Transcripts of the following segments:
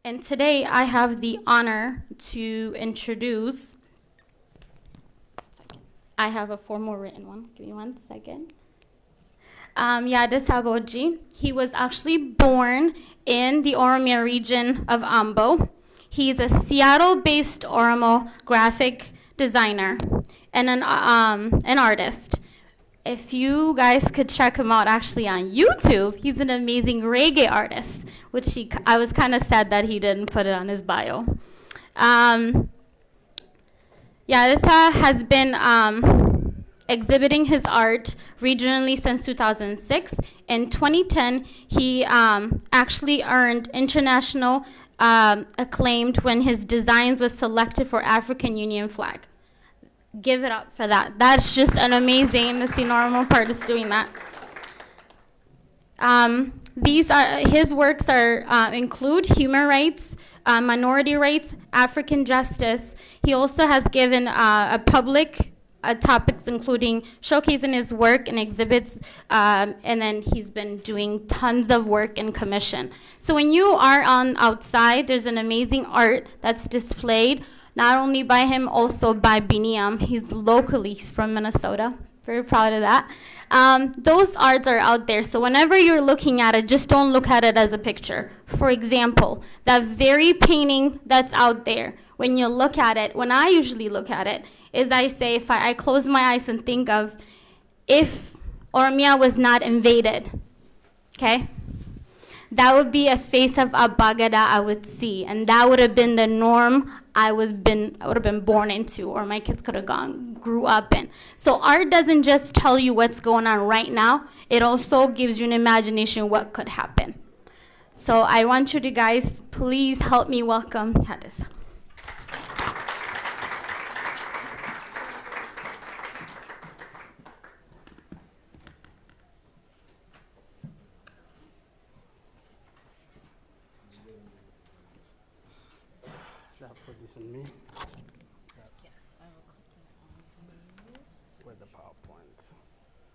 And today I have the honor to introduce, I have a formal written one. Give me 1 second. YAdesa OSA. He was actually born in the Oromia region of Ambo. He's a Seattle-based Oromo graphic designer and an artist. If you guys could check him out actually on YouTube, he's an amazing reggae artist, which I was kind of sad that he didn't put it on his bio. YAdesa has been exhibiting his art regionally since 2006. In 2010, he actually earned international acclaimed when his designs was selected for African Union flag. Give it up for that. That's just an amazing, that's the normal part is doing that. His works include human rights, minority rights, African justice. He also has given a public topics including showcasing his work and exhibits, and then he's been doing tons of work in commission. So when you are outside, there's an amazing art that's displayed, not only by him, also by Biniam. He's from Minnesota. Very proud of that. Those arts are out there, so whenever you're looking at it, just don't look at it as a picture. For example, that very painting that's out there, when you look at it, when I usually look at it, is I say, if I close my eyes and think of if Oromia was not invaded, okay? That would be a face of Abagada I would see, and that would have been the norm I would have been born into, or my kids could have grew up in. So art doesn't just tell you what's going on right now, it also gives you an imagination what could happen. So I want you to guys, please help me welcome YAdesa. Put this in me. Yes, I will click that on for you. With the PowerPoint.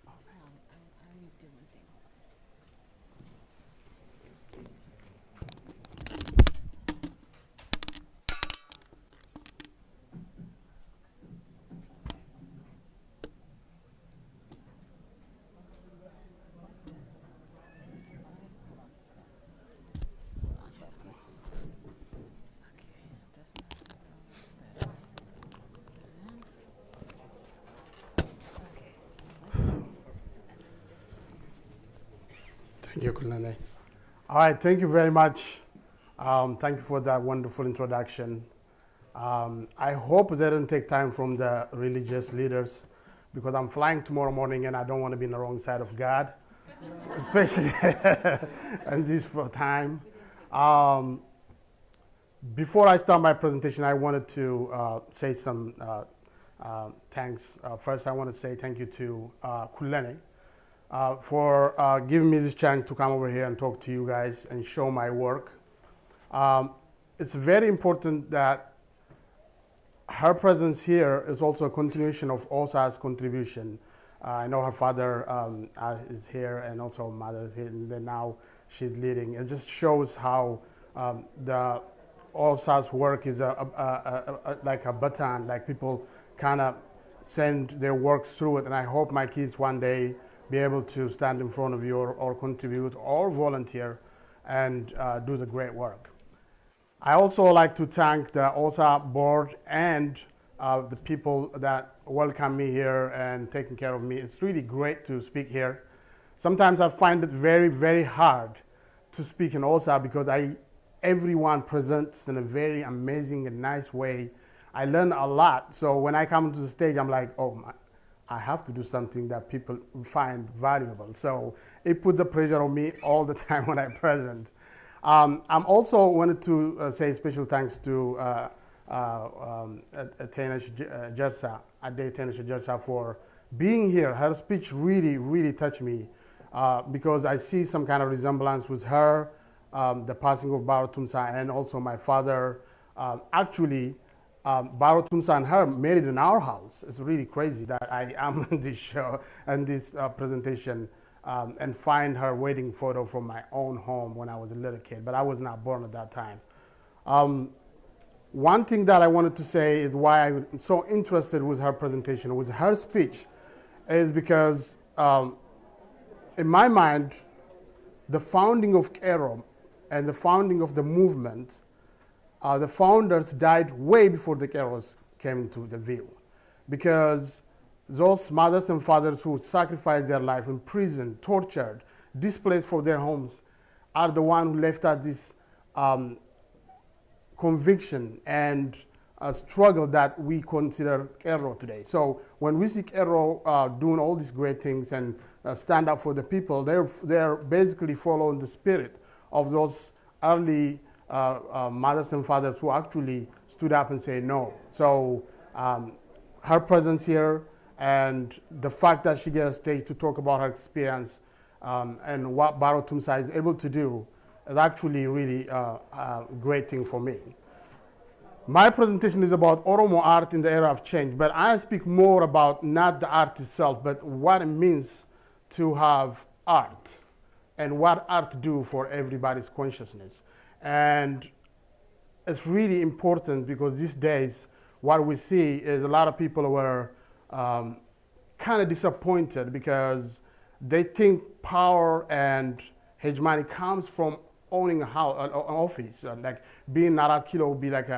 Oh, nice. I already did one thing. Thank you, Kulane. All right, thank you very much. Thank you for that wonderful introduction. I hope they didn't take time from the religious leaders because I'm flying tomorrow morning and I don't want to be on the wrong side of God, especially in this time. Before I start my presentation, I wanted to say some thanks. First, I want to say thank you to Kulane for giving me this chance to come over here and talk to you guys and show my work. It's very important that her presence here is also a continuation of OSA's contribution. I know her father is here and also her mother is here, and then now she's leading. It just shows how the OSA's work is like a baton, like people kind of send their works through it, and I hope my kids one day be able to stand in front of you or contribute or volunteer and do the great work. I also like to thank the OSA board and the people that welcome me here and taking care of me. It's really great to speak here. Sometimes I find it very, very hard to speak in OSA because everyone presents in a very amazing and nice way. I learn a lot. So when I come to the stage, I'm like, oh my, I have to do something that people find valuable. So it put the pressure on me all the time when I present. I'm also wanted to say special thanks to YAdesa OSA for being here. Her speech really, really touched me because I see some kind of resemblance with her, the passing of Baro Tumsa, and also my father. Actually, Baro Tumsa and her married in our house. It's really crazy that I am in this show and this presentation and find her wedding photo from my own home when I was a little kid, but I was not born at that time. Um, One thing that I wanted to say is why I'm so interested with her presentation, with her speech, is because in my mind, the founding of Cairo and the founding of the movement, the founders died way before the Kairos came into the view. Because those mothers and fathers who sacrificed their life in prison, tortured, displaced from their homes, are the ones who left us this conviction and a struggle that we consider Cairo today. So when we see Cairo doing all these great things and stand up for the people, they're basically following the spirit of those early mothers and fathers who actually stood up and say no. So her presence here and the fact that she gets a stage to talk about her experience and what Baro Tumsa is able to do is actually really a great thing for me. My presentation is about Oromo art in the era of change, but I speak more about not the art itself, but what it means to have art and what art do for everybody's consciousness. And it's really important because these days what we see is a lot of people were kind of disappointed because they think power and hegemony comes from owning a house, an office. Like being Narat Kilo would be like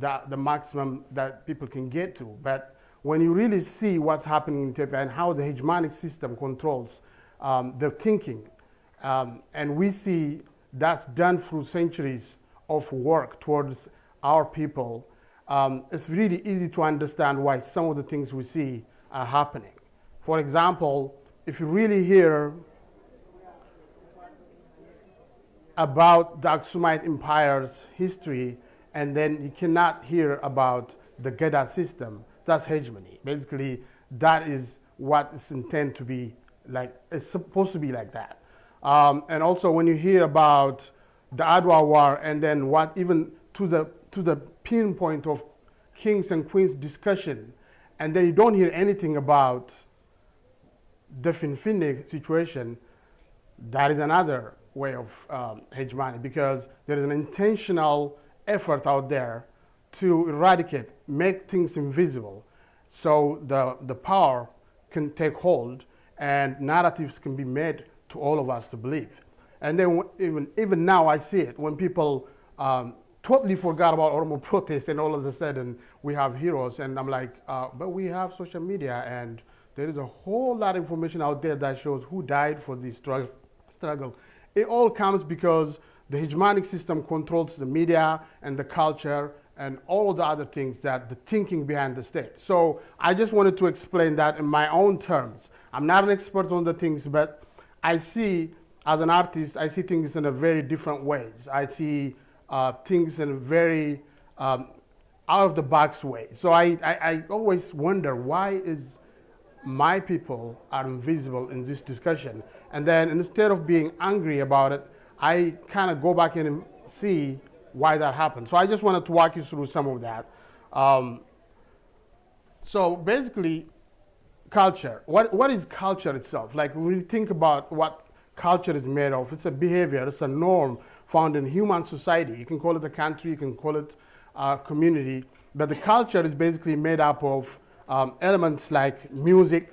the maximum that people can get to. But when you really see what's happening in Ethiopia and how the hegemonic system controls the thinking, and we see that's done through centuries of work towards our people, it's really easy to understand why some of the things we see are happening. For example, if you really hear about the Aksumite Empire's history, and then you cannot hear about the Geda system, that's hegemony. Basically, that is what is intended to be like, it's supposed to be like that. And also when you hear about the Adwa War and then what even to the pinpoint of kings and queens discussion, and then you don't hear anything about the Finfinne situation, that is another way of hegemony because there is an intentional effort out there to eradicate, make things invisible so the power can take hold and narratives can be made to all of us to believe. And then even now I see it when people totally forgot about Oromo protests and all of a sudden we have heroes and I'm like, but we have social media and there is a whole lot of information out there that shows who died for this struggle. It all comes because the hegemonic system controls the media and the culture and all the other things that the thinking behind the state. So I just wanted to explain that in my own terms. I'm not an expert on the things, but I see, as an artist, I see things in a very different ways. I see things in a very out of the box way. So I always wonder why is my people are invisible in this discussion. And then instead of being angry about it, I kind of go back in and see why that happened. So I just wanted to walk you through some of that. So basically, culture. What is culture itself? Like when you think about what culture is made of, it's a behavior, it's a norm found in human society. You can call it a country, you can call it a community, but the culture is basically made up of elements like music.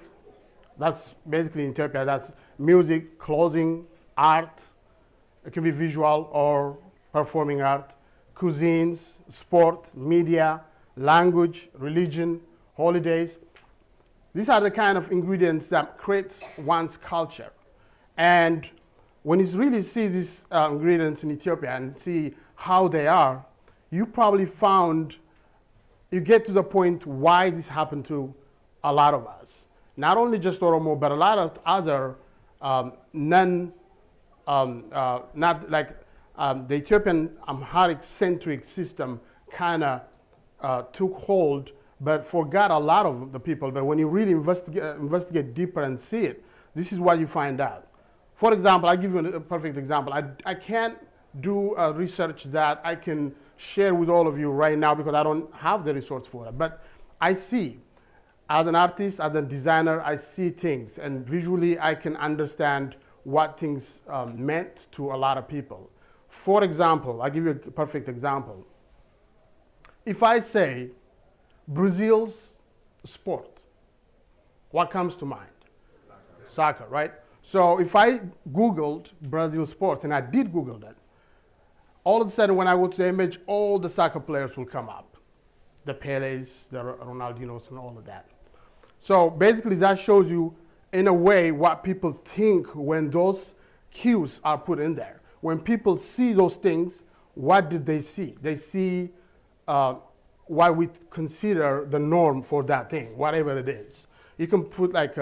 That's basically in Ethiopia, that's music, clothing, art. It can be visual or performing art, cuisines, sport, media, language, religion, holidays. These are the kind of ingredients that creates one's culture. And when you really see these ingredients in Ethiopia and see how they are, you probably found, you get to the point why this happened to a lot of us. Not only just Oromo, but a lot of other not like the Ethiopian Amharic-centric system kind of took hold, but forgot a lot of the people. But when you really investigate deeper and see it, this is what you find out. For example, I'll give you a perfect example. I can't do a research that I can share with all of you right now because I don't have the resource for it. But I see, as an artist, as a designer, I see things, and visually I can understand what things meant to a lot of people. For example, I'll give you a perfect example. if I say Brazil's sport, what comes to mind? Soccer, right? So if I Googled Brazil sports, and I did Google that, all of a sudden when I go to the image, all the soccer players will come up. The Pelés, the Ronaldinos, and all of that. So basically that shows you, in a way, what people think when those cues are put in there. When people see those things, what did they see? They see what we consider the norm for that thing, whatever it is. You can put like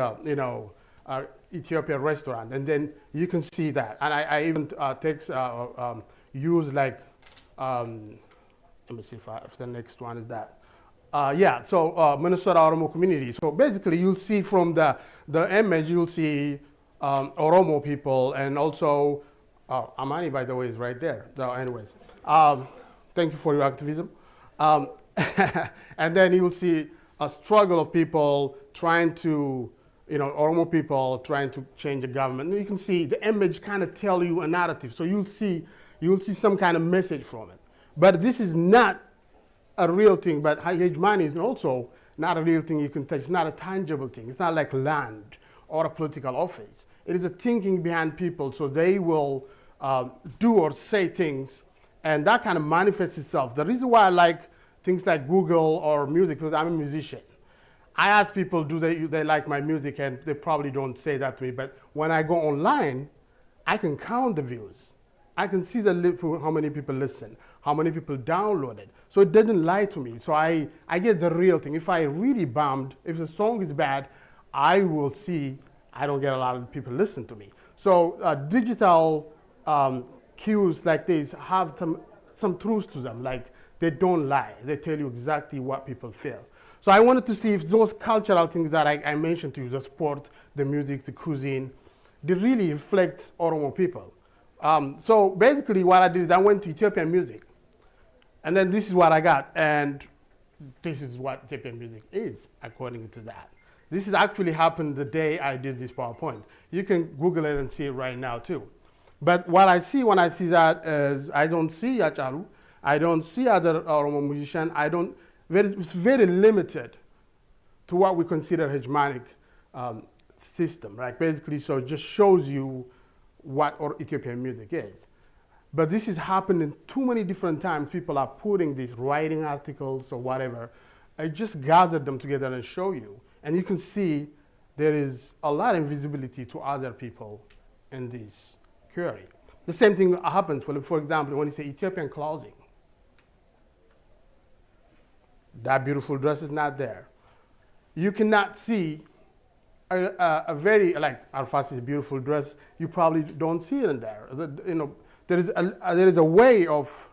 Ethiopian restaurant, and then you can see that. And I even use like, let me see if the next one is that. Minnesota Oromo community. So basically, you'll see from the image, you'll see Oromo people, and also Amani, by the way, is right there. So, anyways, thank you for your activism. And then you'll see a struggle of people trying to, Oromo people trying to change the government. And you can see the image kind of tell you a narrative. So you'll see some kind of message from it. But this is not a real thing. But hegemony is also not a real thing you can touch. It's not a tangible thing. It's not like land or a political office. It is a thinking behind people, so they will do or say things, and that kind of manifests itself. The reason why I like things like Google or music, because I'm a musician. I ask people, do they like my music, and they probably don't say that to me, but when I go online, I can count the views. I can see how many people listen, how many people download it. So it didn't lie to me. So I get the real thing. If I really bummed, if the song is bad, I will see I don't get a lot of people listen to me. So digital cues like this have some truth to them. Like, they don't lie. They tell you exactly what people feel. So I wanted to see if those cultural things that I mentioned to you, the sport, the music, the cuisine, they really reflect Oromo people. So basically what I did is I went to Ethiopian music. And then this is what I got. And this is what Ethiopian music is, according to that. This has actually happened the day I did this PowerPoint. You can Google it and see it right now too. But what I see when I see that is I don't see Yacharu. I don't see other Oromo musicians. It's very limited to what we consider hegemonic system, right? Basically, so it just shows you what Ethiopian music is. But this has happened in too many different times. People are putting these writing articles or whatever. I just gathered them together and show you. And you can see there is a lot of invisibility to other people in this query. The same thing happens, for example, when you say Ethiopian clothing. That beautiful dress is not there. You cannot see a very, like Arfasi's beautiful dress, you probably don't see it in there. There is a way of,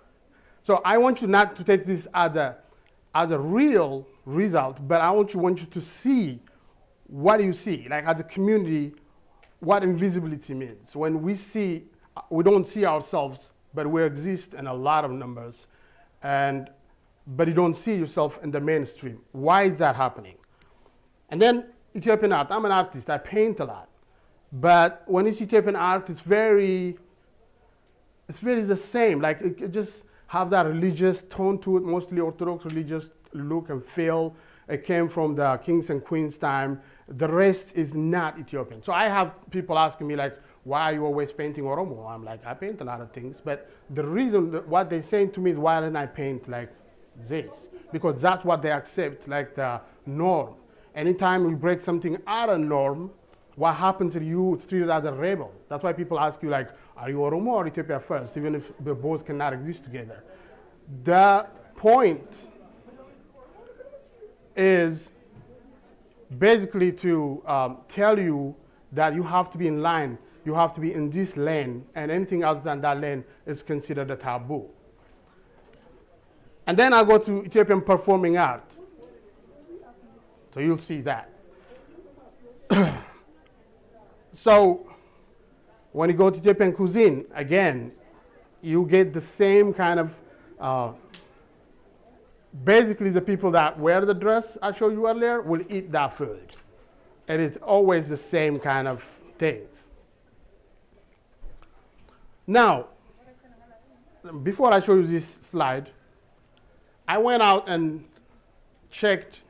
so I want you not to take this as a real result, but I want you to see what you see, like as a community, what invisibility means. When we see, we don't see ourselves, but we exist in a lot of numbers, but you don't see yourself in the mainstream. Why is that happening? And then Ethiopian art, I'm an artist, I paint a lot. But when it's Ethiopian art, it's very the same. Like it just have that religious tone to it, mostly Orthodox religious look and feel. It came from the kings and queens time. The rest is not Ethiopian. So I have people asking me like, why are you always painting Oromo? I'm like, I paint a lot of things, but the reason, what they're saying to me is, why don't I paint like this? Because that's what they accept, like the norm. Anytime we break something out of norm, what happens to you, it's treated as a rebel. That's why people ask you like, are you Oromo or Ethiopia first, even if the both cannot exist together. The point is basically to tell you that you have to be in line, you have to be in this lane, and anything other than that lane is considered a taboo. And then I go to Ethiopian performing art. So you'll see that. So when you go to Ethiopian cuisine, again, you get the same kind of, basically the people that wear the dress I showed you earlier will eat that food. It is always the same kind of things. Now, before I show you this slide, I went out and checked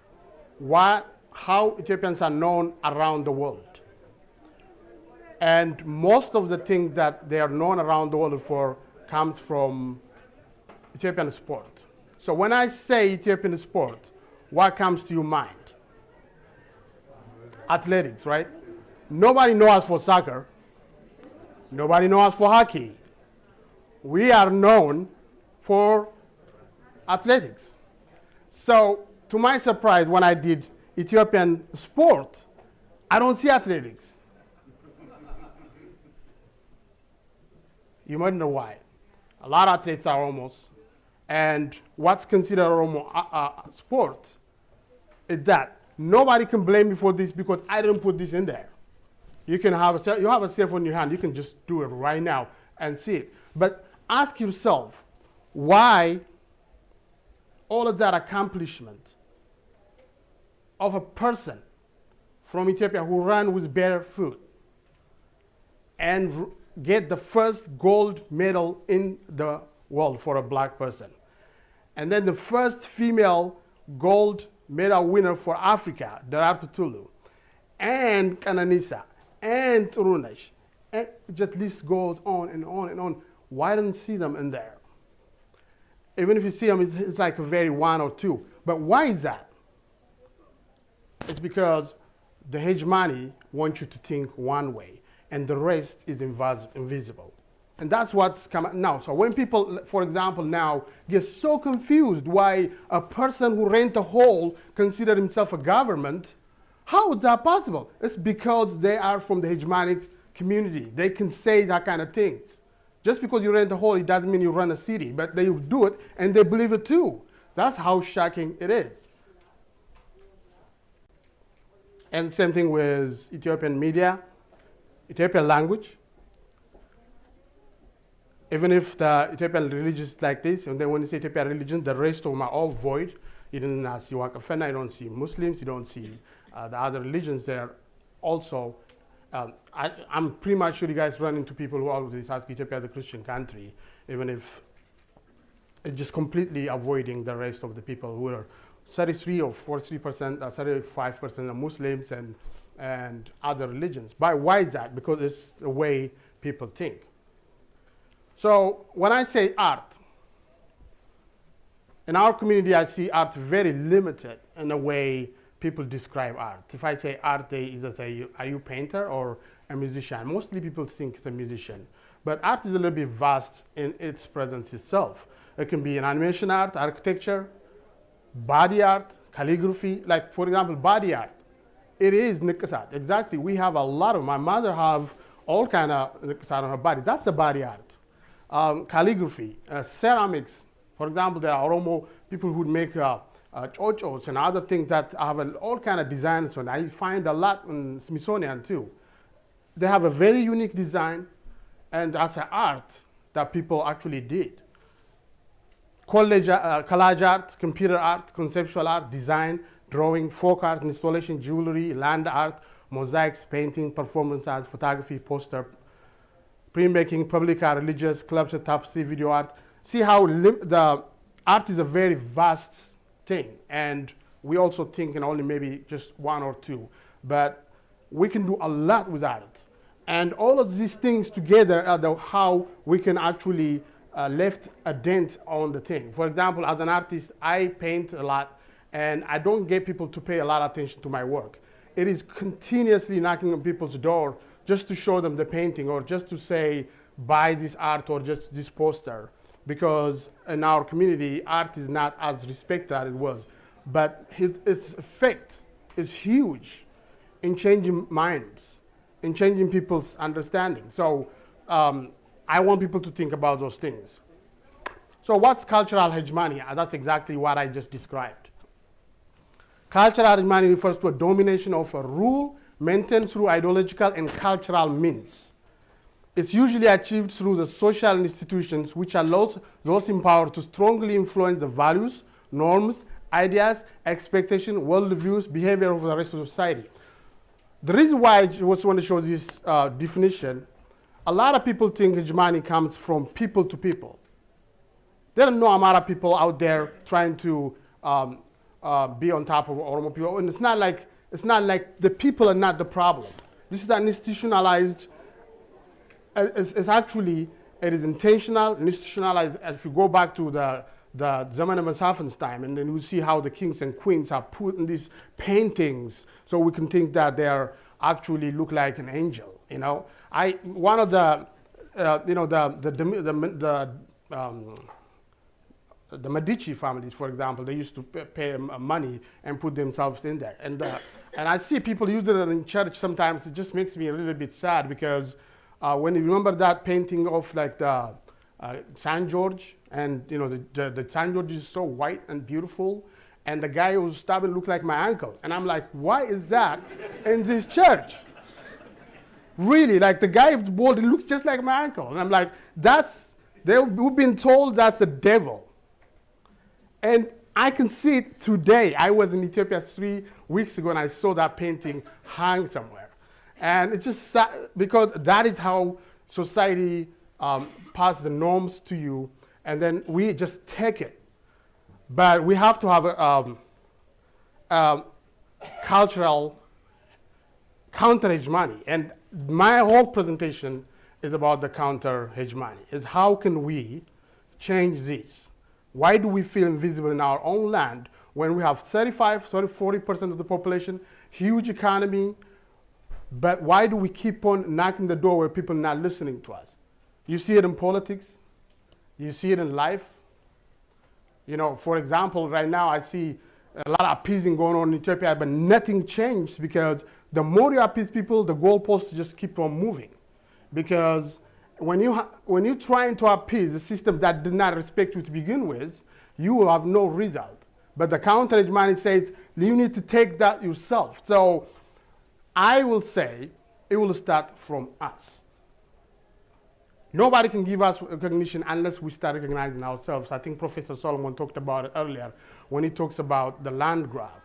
how Ethiopians are known around the world. And most of the things that they are known around the world for comes from Ethiopian sport. So when I say Ethiopian sport, what comes to your mind? Athletics, right? Nobody knows us for soccer. Nobody knows us for hockey. We are known for athletics. So to my surprise, when I did Ethiopian sport, I don't see athletics. You might know why. A lot of athletes are almost. And what's considered sport is that nobody can blame me for this because I didn't put this in there. You have a cell phone in your hand. You can just do it right now and see it. But ask yourself, why all of that accomplishment of a person from Ethiopia who ran with bare foot and get the first gold medal in the world for a black person. And then the first female gold medal winner for Africa, Daratu Tulu, and Kananisa, and Turunesh, and just list goes on and on and on. Why don't you see them in there? Even if you see them, it's like a very one or two. But why is that? It's because the hegemony wants you to think one way, and the rest is invisible. And that's what's coming now. So when people, for example, now get so confused why a person who rent a hall considers himself a government, how is that possible? It's because they are from the hegemonic community. They can say that kind of things. Just because you rent a hall, it doesn't mean you run a city, but they do it and they believe it too. That's how shocking it is. And same thing with Ethiopian media, Ethiopian language. Even if the Ethiopian religion is like this, and then when you say Ethiopian religion, the rest of them are all void. You don't see Wakafena, you don't see Muslims, you don't see the other religions there. Also, I'm pretty much sure you guys run into people who always ask Ethiopia the Christian country, even if it's just completely avoiding the rest of the people who are 33 or 43%, 35% are Muslims and other religions. Why is that? Because it's the way people think. So when I say art, in our community I see art very limited in the way people describe art. If I say art, they either say, are you a painter or a musician? Mostly people think it's a musician. But art is a little bit vast in its presence itself. It can be an animation art, architecture, body art, calligraphy. Like, for example, body art. It is nikasat. Exactly. We have a lot of, my mother have all kind of nikasat on her body. That's the body art. Calligraphy, ceramics. For example, there are Oromo people who make chochos and other things that have all kind of designs. And I find a lot in Smithsonian too. They have a very unique design, and that's an art that people actually did. Collage art, computer art, conceptual art, design, drawing, folk art, installation, jewelry, land art, mosaics, painting, performance art, photography, poster, printmaking, public art, religious, sculpture, tapestry, video art. See how the art is a very vast thing, and we also think in only maybe just one or two, but we can do a lot with art. And all of these things together are how we can actually left a dent on the thing. For example, as an artist, I paint a lot, and I don't get people to pay a lot of attention to my work. It is continuously knocking on people's door just to show them the painting, or just to say, buy this art or just this poster. Because in our community, art is not as respected as it was. But its effect is huge in changing minds, in changing people's understanding. So I want people to think about those things. So what's cultural hegemony? That's exactly what I just described. Cultural hegemony refers to a domination of a rule maintained through ideological and cultural means. It's usually achieved through the social institutions, which allows those in power to strongly influence the values, norms, ideas, expectations, worldviews, behavior of the rest of society. The reason why I just want to show this definition, a lot of people think hegemony comes from people to people. There are no Amara people out there trying to be on top of Oromo people. And it's not like the people are not the problem. This is an institutionalized, it's actually, it is intentional, institutionalized. If you go back to the Zaman of Masafen's time, and then you see how the kings and queens are put in these paintings, so we can think that they are actually look like an angel. You know, one of the the Medici families, for example, they used to pay money and put themselves in there. And I see people use it in church sometimes. It just makes me a little bit sad because when you remember that painting of like the San George, and you know the San George is so white and beautiful, and the guy who's stabbing looked like my uncle. And I'm like, why is that in this church? Really, like the guy who's bald, he looks just like my uncle. And I'm like, we've been told that's the devil. And I can see it today. I was in Ethiopia 3 weeks ago and I saw that painting hang somewhere. And it's just sad because that is how society passes the norms to you, and then we just take it. But we have to have a cultural counter-hegemony. And my whole presentation is about the counter-hegemony, is how can we change this? Why do we feel invisible in our own land when we have 40% of the population, huge economy, but why do we keep on knocking the door where people are not listening to us? You see it in politics. You see it in life. You know, for example, right now I see a lot of appeasing going on in Ethiopia, but nothing changed because the more you appease people, the goalposts just keep on moving. Because when you're trying to appease a system that did not respect you to begin with, you will have no result. But the counter-hegemony says you need to take that yourself. So I will say it will start from us. Nobody can give us recognition unless we start recognizing ourselves. I think Professor Solomon talked about it earlier when he talks about the land grab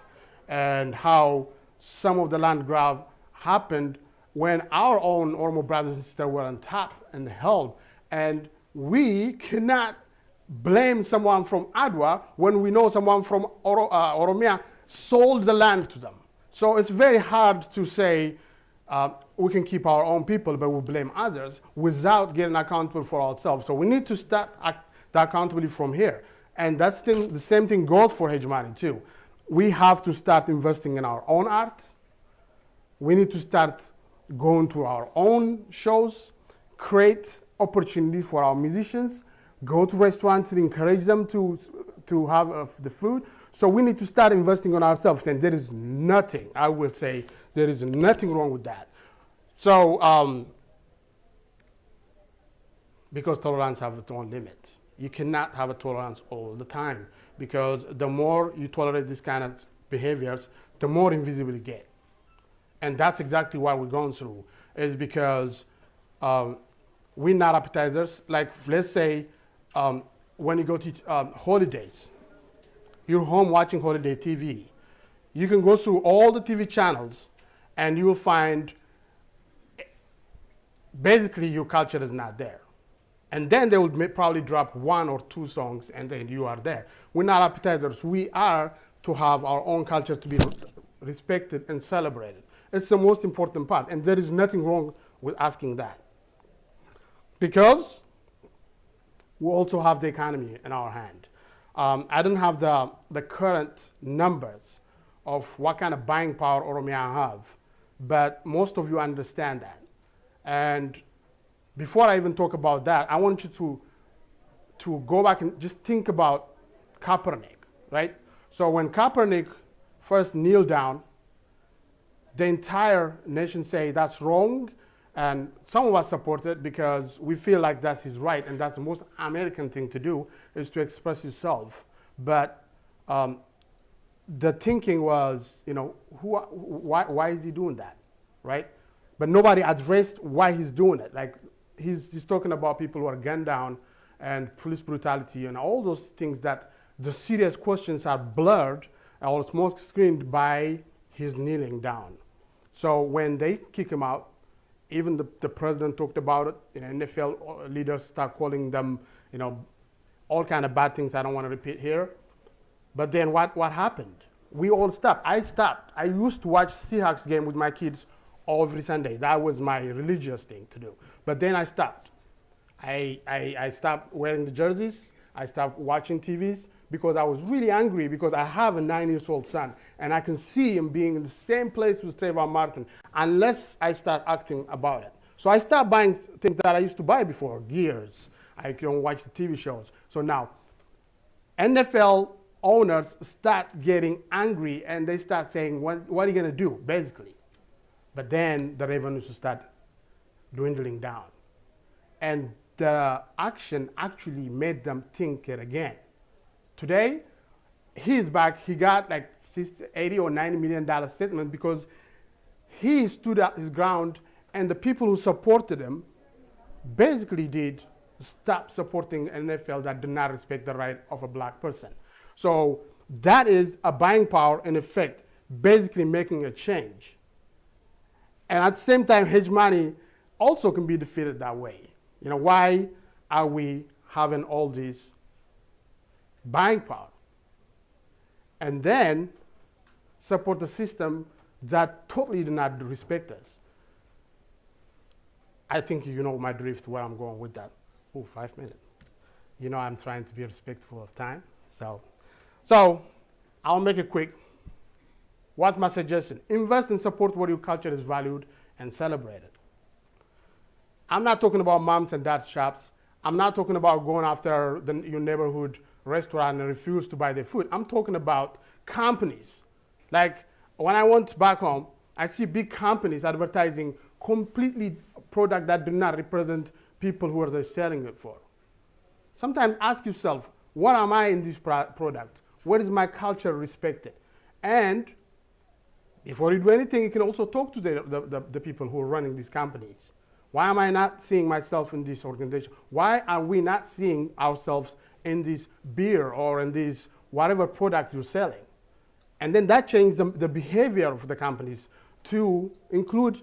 and how some of the land grab happened when our own Oromo brothers and sisters were on top and held. And we cannot blame someone from Adwa when we know someone from Oromia sold the land to them. So it's very hard to say we can keep our own people, but we blame others without getting accountable for ourselves. So we need to start the accountability from here. And that's the same thing goes for hegemony too. We have to start investing in our own art. We need to start going to our own shows, create opportunities for our musicians, go to restaurants and encourage them to have the food. So we need to start investing on ourselves, and there is nothing, I will say, there is nothing wrong with that. So, because tolerance has its own limits. You cannot have a tolerance all the time, because the more you tolerate this kind of behaviors, the more invisible you get. And that's exactly what we're going through, is because we're not appetizers. Like, let's say, when you go to holidays, you're home watching holiday TV. You can go through all the TV channels and you will find basically your culture is not there. And then they will probably drop 1 or 2 songs and then you are there. We're not appetizers. We are to have our own culture to be respected and celebrated. It's the most important part, and there is nothing wrong with asking that. Because we also have the economy in our hand. I don't have the current numbers of what kind of buying power Oromia have, but most of you understand that. And before I even talk about that, I want you to go back and just think about Kaepernick, right? So when Kaepernick first kneeled down, the entire nation say that's wrong, and some of us support it because we feel like that's his right, and that's the most American thing to do, is to express yourself. But the thinking was, you know, why is he doing that, right? But nobody addressed why he's doing it. Like, he's talking about people who are gunned down and police brutality and all those things that the serious questions are blurred or smoke screened by his kneeling down. So when they kick him out, even the president talked about it. You know, NFL leaders start calling them, you know, all kind of bad things I don't want to repeat here. But then what happened? We all stopped. I stopped. I used to watch Seahawks game with my kids every Sunday. That was my religious thing to do. But then I stopped. I stopped wearing the jerseys. I stopped watching TVs because I was really angry because I have a 9-year-old son and I can see him being in the same place with Trayvon Martin unless I start acting about it. So I stopped buying things that I used to buy before, gears. I don't watch the TV shows. So now, NFL owners start getting angry and they start saying, what are you going to do, basically? But then the revenues start dwindling down. And the action actually made them think it again. Today, he's back. He got like $80 or $90 million settlement because he stood up his ground and the people who supported him basically did stop supporting an NFL that did not respect the right of a black person. So that is a buying power in effect, basically making a change. And at the same time, hegemony also can be defeated that way. You know, why are we having all this buying power? And then support a system that totally did not respect us. I think you know my drift, where I'm going with that. Oh, 5 minutes. You know I'm trying to be respectful of time. So I'll make it quick. What's my suggestion? Invest and support where your culture is valued and celebrated. I'm not talking about moms and dad shops. I'm not talking about going after your neighborhood restaurant and refuse to buy their food. I'm talking about companies. Like when I went back home, I see big companies advertising completely product that do not represent people who are they selling it for. Sometimes ask yourself, what am I in this product? Where is my culture respected? And before you do anything, you can also talk to the people who are running these companies. Why am I not seeing myself in this organization? Why are we not seeing ourselves in this beer or in this whatever product you're selling? And then that changes the behavior of the companies to include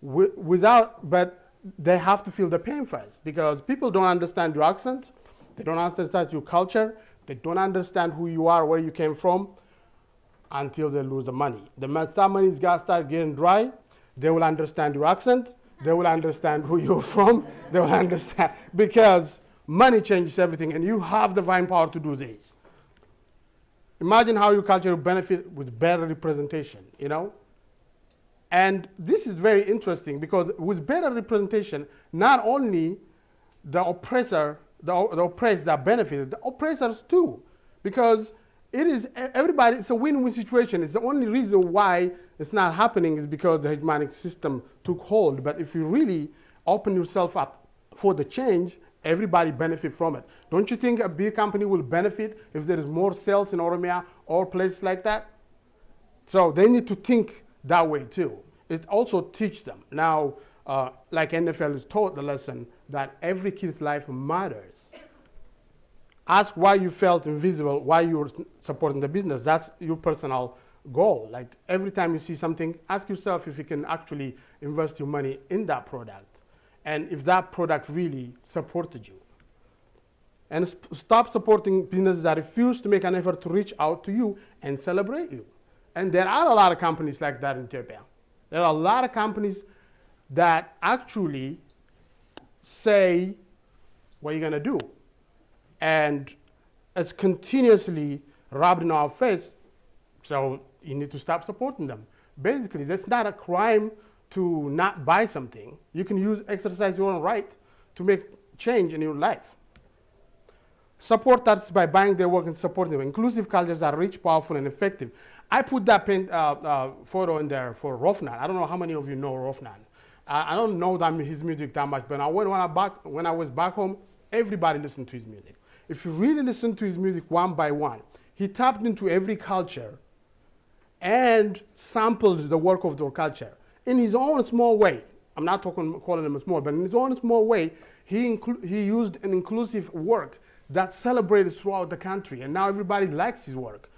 but they have to feel the pain first because people don't understand your accent, they don't understand your culture, they don't understand who you are, where you came from, until they lose the money. The money is gonna start getting dry, they will understand your accent, they will understand who you're from, they will understand, because money changes everything and you have the divine power to do this. Imagine how your culture will benefit with better representation, you know? And this is very interesting because with better representation, not only the oppressor, the oppressed that benefit, the oppressors too. Because it is everybody, it's a win-win situation. It's the only reason why it's not happening is because the hegemonic system took hold. But if you really open yourself up for the change, everybody benefit from it. Don't you think a beer company will benefit if there is more sales in Oromia or places like that? So they need to think that way too. It also teaches them. Now, like NFL is taught the lesson that every kid's life matters. Ask why you felt invisible, why you're supporting the business. That's your personal goal. Like every time you see something, ask yourself if you can actually invest your money in that product and if that product really supported you. And stop supporting businesses that refuse to make an effort to reach out to you and celebrate you. And there are a lot of companies like that in Ethiopia. There are a lot of companies that actually say, what are you going to do? And it's continuously rubbed in our face, so you need to stop supporting them. Basically, that's not a crime to not buy something. You can exercise your own right to make change in your life. Support artists by buying their work and supporting them. Inclusive cultures are rich, powerful, and effective. I put that photo in there for Rofnan. I don't know how many of you know Rofnan. I don't know his music that much, but when I was back home, everybody listened to his music. If you really listen to his music one by one, he tapped into every culture and sampled the work of their culture in his own small way. I'm not calling him small, but in his own small way, he used an inclusive work that celebrated throughout the country, and now everybody likes his work.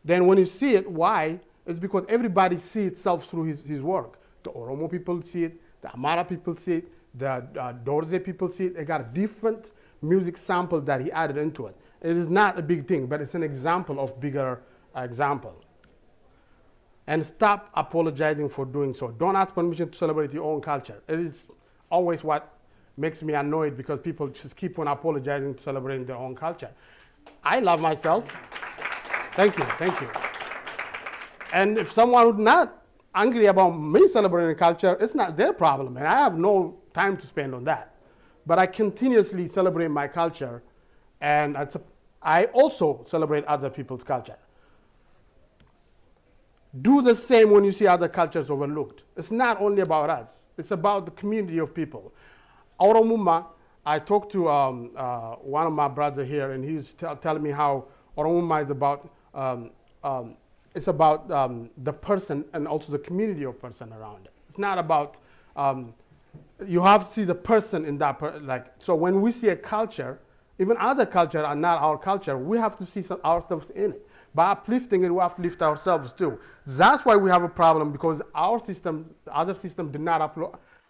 Then when you see it, why? It's because everybody sees itself through his work. The Oromo people see it, the Amara people see it, the Dorze people see it. They got a different music sample that he added into it. It is not a big thing, but it's an example of bigger example. And stop apologizing for doing so. Don't ask permission to celebrate your own culture. It is always what makes me annoyed, because people just keep on apologizing to celebrating their own culture. I love myself. Thank you, thank you. And if someone would not angry about me celebrating culture, it's not their problem, and I have no time to spend on that. But I continuously celebrate my culture, and I also celebrate other people's culture. Do the same when you see other cultures overlooked. It's not only about us. It's about the community of people. Oromuma, I talked to one of my brothers here, and he was telling me how Oromuma is about, it's about the person and also the community of person around it. It's not about, you have to see the person in that, so when we see a culture, even other culture are not our culture, we have to see ourselves in it. By uplifting it, we have to lift ourselves too. That's why we have a problem, because our system, the other system did not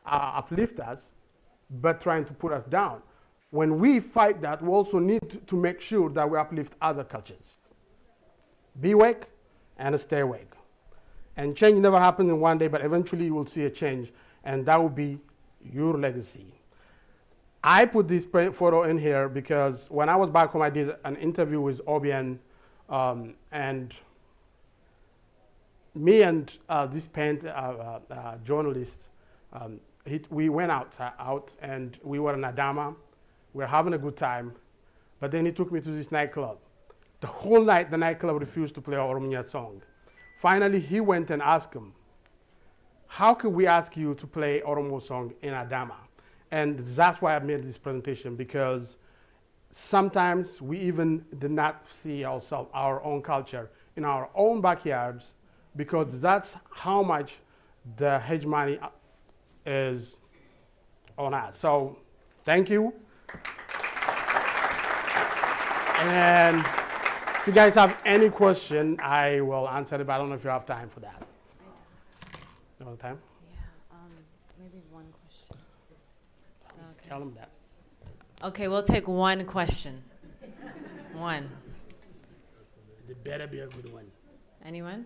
uplift us, but trying to put us down. When we fight that, we also need to make sure that we uplift other cultures. Be awake and stay awake. And change never happens in one day, but eventually you will see a change, and that will be your legacy. I put this photo in here because when I was back home, I did an interview with OBN, and me and this journalist, we went out and we were in Adama. We were having a good time, but then he took me to this nightclub. The whole night, the nightclub refused to play our Oromo song. Finally, he went and asked him, how could we ask you to play Oromo song in Adama? And that's why I made this presentation, because sometimes we even did not see ourselves, our own culture, in our own backyards, because that's how much the hegemony is on us. So, thank you. And if you guys have any question, I will answer it, but I don't know if you have time for that. You have time? Yeah, maybe one question. Okay. Tell them that. Okay, we'll take one question. One. It better be a good one. Anyone?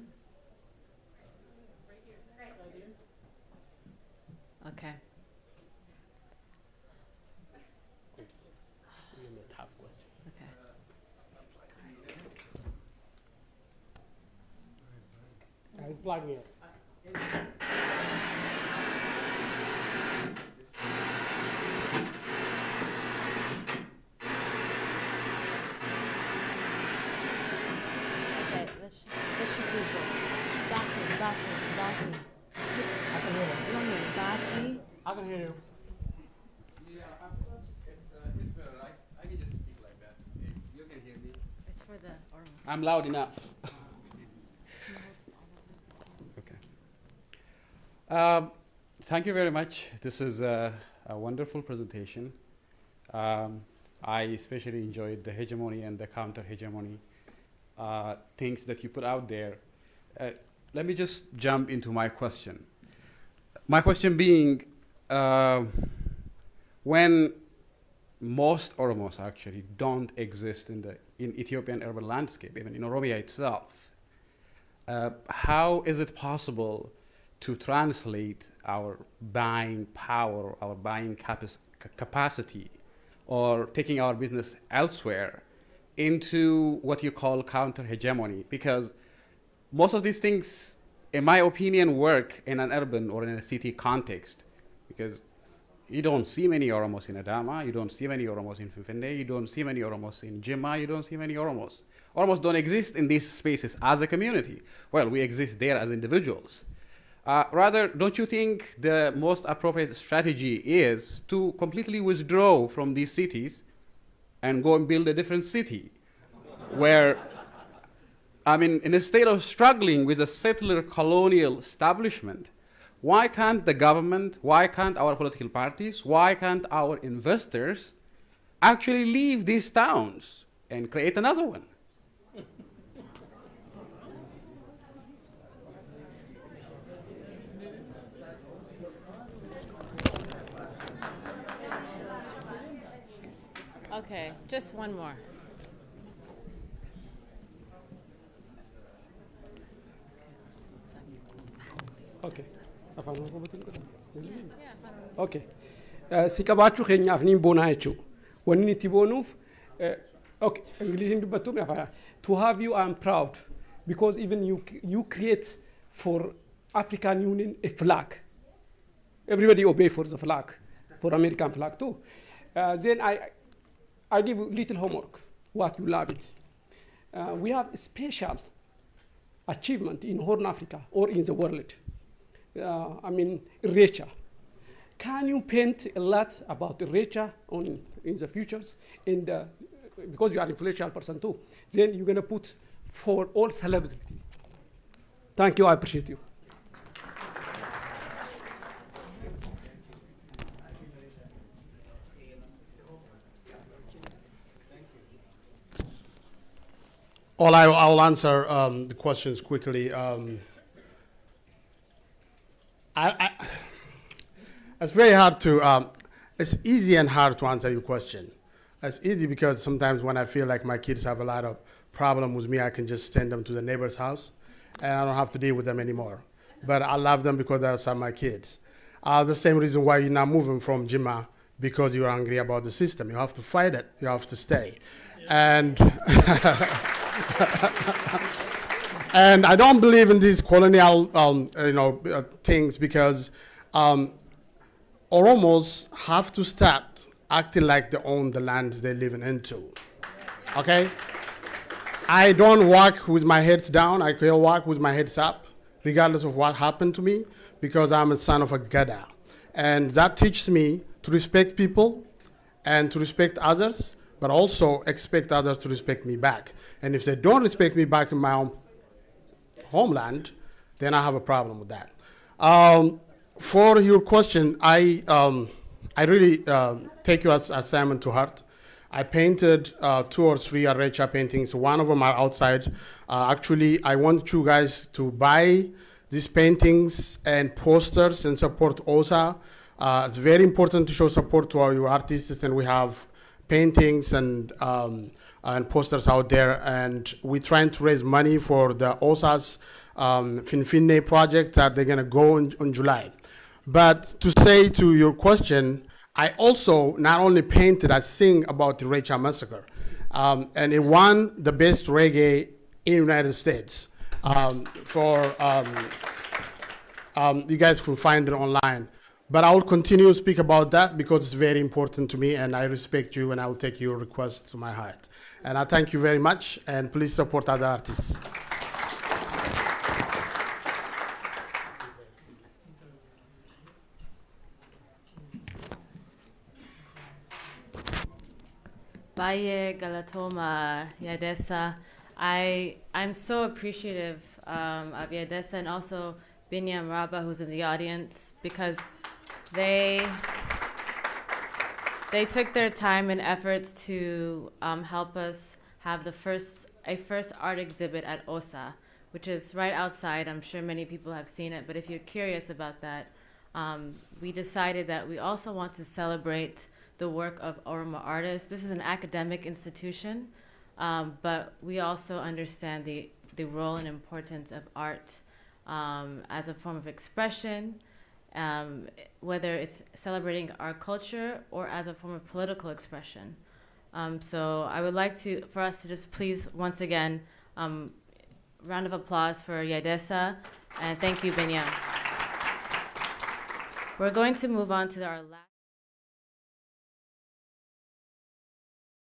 Okay. It's really a tough question. Okay. He's plugging it. Okay, let's just use this. Basi. I can hear him. You want me Basi? I can hear you. Yeah, it's better. I can just speak like that. You can hear me. It's for the orange. I'm loud enough. Okay. Thank you very much. This is a wonderful presentation. I especially enjoyed the hegemony and the counter-hegemony things that you put out there. Let me just jump into my question. My question being, when most Oromos actually don't exist in Ethiopian urban landscape, even in Oromia itself, how is it possible to translate our buying power, our buying capacity, or taking our business elsewhere into what you call counter-hegemony? Because most of these things, in my opinion, work in an urban or in a city context, because you don't see many Oromos in Adama, you don't see many Oromos in Finfinne, you don't see many Oromos in Jimma, you don't see many Oromos. Oromos don't exist in these spaces as a community. Well, we exist there as individuals. Rather, don't you think the most appropriate strategy is to completely withdraw from these cities and go and build a different city where, I mean, in a state of struggling with a settler colonial establishment, why can't the government, why can't our political parties, why can't our investors actually leave these towns and create another one? Okay, just one more. Okay. Okay. Si qabaachuu keenyaaf niin boonaa jechuudha. Wanni itti boonuuf okay, English dubbattu to have you I'm proud because even you create for African Union a flag. Everybody obey for the flag, for American flag too. Then I give you little homework, what you love it. We have a special achievement in Horn Africa or in the world. I mean, Recha. Can you paint a lot about Recha in the futures? And because you are an influential person too, then you're gonna put for all celebrity. Thank you, I appreciate you. I'll answer the questions quickly. It's very hard to, it's easy and hard to answer your question. It's easy because sometimes when I feel like my kids have a lot of problem with me, I can just send them to the neighbor's house and I don't have to deal with them anymore. But I love them because those are my kids. The same reason why you're not moving from Jima, because you're angry about the system. You have to fight it, you have to stay. And and I don't believe in these colonial things because Oromos have to start acting like they own the land they're living into. Okay? I don't walk with my head down, I can walk with my head up, regardless of what happened to me, because I'm a son of a Gada. And that teaches me to respect people and to respect others, but also expect others to respect me back. And if they don't respect me back in my own homeland, then I have a problem with that. For your question, I really take your assignment to heart. I painted 2 or 3 Arecha paintings. One of them are outside. Actually, I want you guys to buy these paintings and posters and support OSA. It's very important to show support to our artists, and we have paintings and posters out there, and we're trying to raise money for the OSA's Finfinne project that they're gonna go in July. But to say to your question, I also not only painted, I sing about the Recha massacre. And it won the best reggae in the United States. You guys can find it online. But I will continue to speak about that because it's very important to me, and I respect you, and I will take your request to my heart. And I thank you very much, and please support other artists. Baye Galatoma, YAdesa. I'm so appreciative of YAdesa and also Binyam Raba, who's in the audience, because they took their time and efforts to help us have a first art exhibit at OSA, which is right outside. I'm sure many people have seen it, but if you're curious about that, we decided that we also want to celebrate the work of Oromo artists. This is an academic institution, but we also understand the role and importance of art as a form of expression, whether it's celebrating our culture or as a form of political expression. So I would like for us to just please, once again, round of applause for YAdesa, and thank you, Binyam. We're going to move on to our last